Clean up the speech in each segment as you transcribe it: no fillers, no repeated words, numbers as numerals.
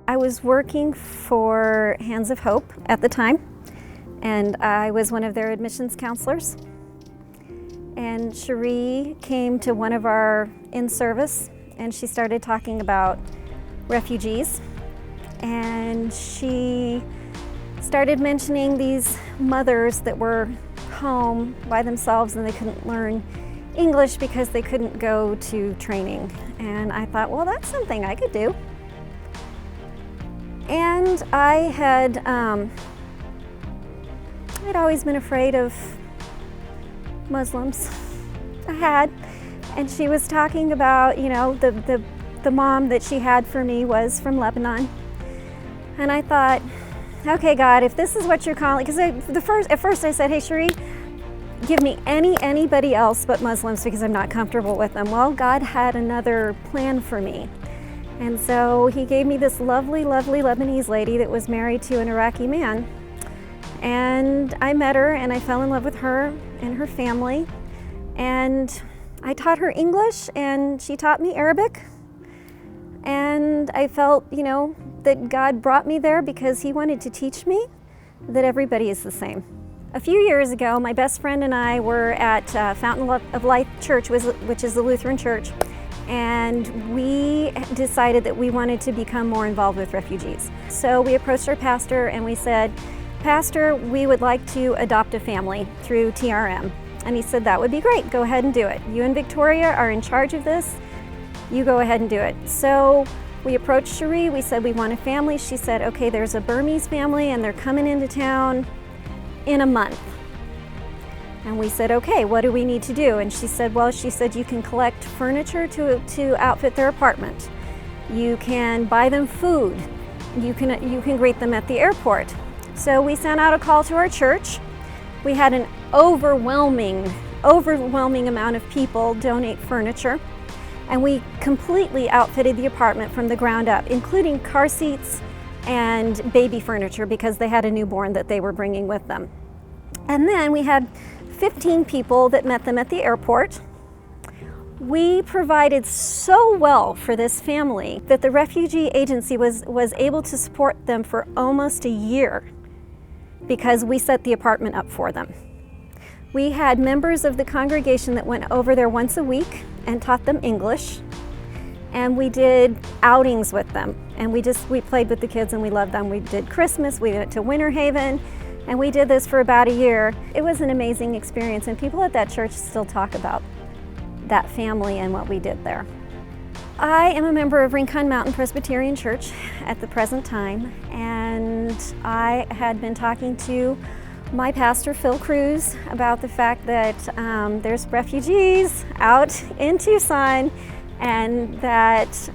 I was working for Hands of Hope at the time, and I was one of their admissions counselors. And Cherie came to one of our in-service, and she started talking about refugees. And she started mentioning these mothers that were home by themselves and they couldn't learn English because they couldn't go to training. And I thought, well, that's something I could do. And I'd always been afraid of Muslims. I had. And she was talking about, you know, the mom that she had for me was from Lebanon. And I thought, okay, God, if this is what you're calling, because at first I said, hey, Cherie, give me anybody else but Muslims because I'm not comfortable with them. Well, God had another plan for me. And so he gave me this lovely, lovely Lebanese lady that was married to an Iraqi man. And I met her and I fell in love with her and her family. And I taught her English and she taught me Arabic. And I felt, you know, that God brought me there because he wanted to teach me that everybody is the same. A few years ago, my best friend and I were at Fountain of Life Church, which is the Lutheran church, and we decided that we wanted to become more involved with refugees. So we approached our pastor and we said, Pastor, we would like to adopt a family through TRM. And he said, that would be great, go ahead and do it. You and Victoria are in charge of this, you go ahead and do it. So we approached Cherie, we said we want a family. She said, okay, there's a Burmese family and they're coming into town in a month. And we said, okay, what do we need to do? And she said, well, you can collect furniture to outfit their apartment. You can buy them food. You can greet them at the airport. So we sent out a call to our church. We had an overwhelming amount of people donate furniture. And we completely outfitted the apartment from the ground up, including car seats and baby furniture because they had a newborn that they were bringing with them. And then we had 15 people that met them at the airport. We provided so well for this family that the refugee agency was able to support them for almost a year because we set the apartment up for them. We had members of the congregation that went over there once a week and taught them English. And we did outings with them. And we played with the kids and we loved them. We did Christmas, we went to Winter Haven, and we did this for about a year. It was an amazing experience, and people at that church still talk about that family and what we did there. I am a member of Rincon Mountain Presbyterian Church at the present time, and I had been talking to my pastor, Phil Cruz, about the fact that there's refugees out in Tucson and that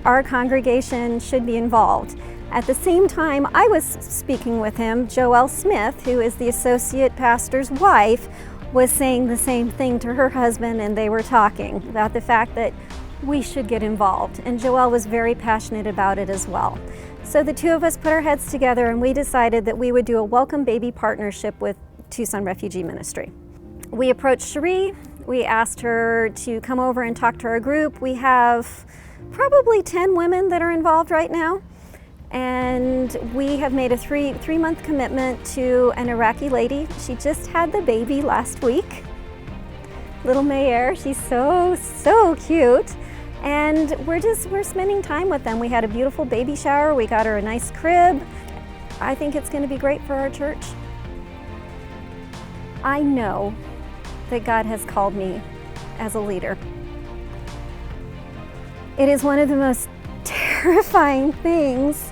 our congregation should be involved. At the same time, I was speaking with him. Joelle Smith, who is the associate pastor's wife, was saying the same thing to her husband, and they were talking about the fact that we should get involved. And Joelle was very passionate about it as well. So the two of us put our heads together and we decided that we would do a Welcome Baby partnership with Tucson Refugee Ministry. We approached Cherie. We asked her to come over and talk to our group. We have probably 10 women that are involved right now. And we have made a three-month commitment to an Iraqi lady. She just had the baby last week. Little Mayer, she's so cute. And we're spending time with them. We had a beautiful baby shower. We got her a nice crib. I think it's going to be great for our church. I know that God has called me as a leader. It is one of the most terrifying things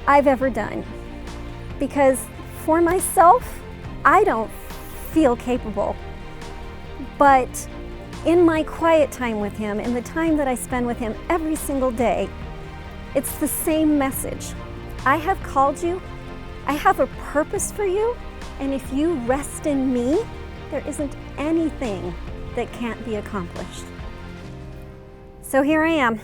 I've ever done, because for myself, I don't feel capable. But in my quiet time with him, in the time that I spend with him every single day, it's the same message. I have called you, I have a purpose for you, and if you rest in me, there isn't anything that can't be accomplished. So here I am.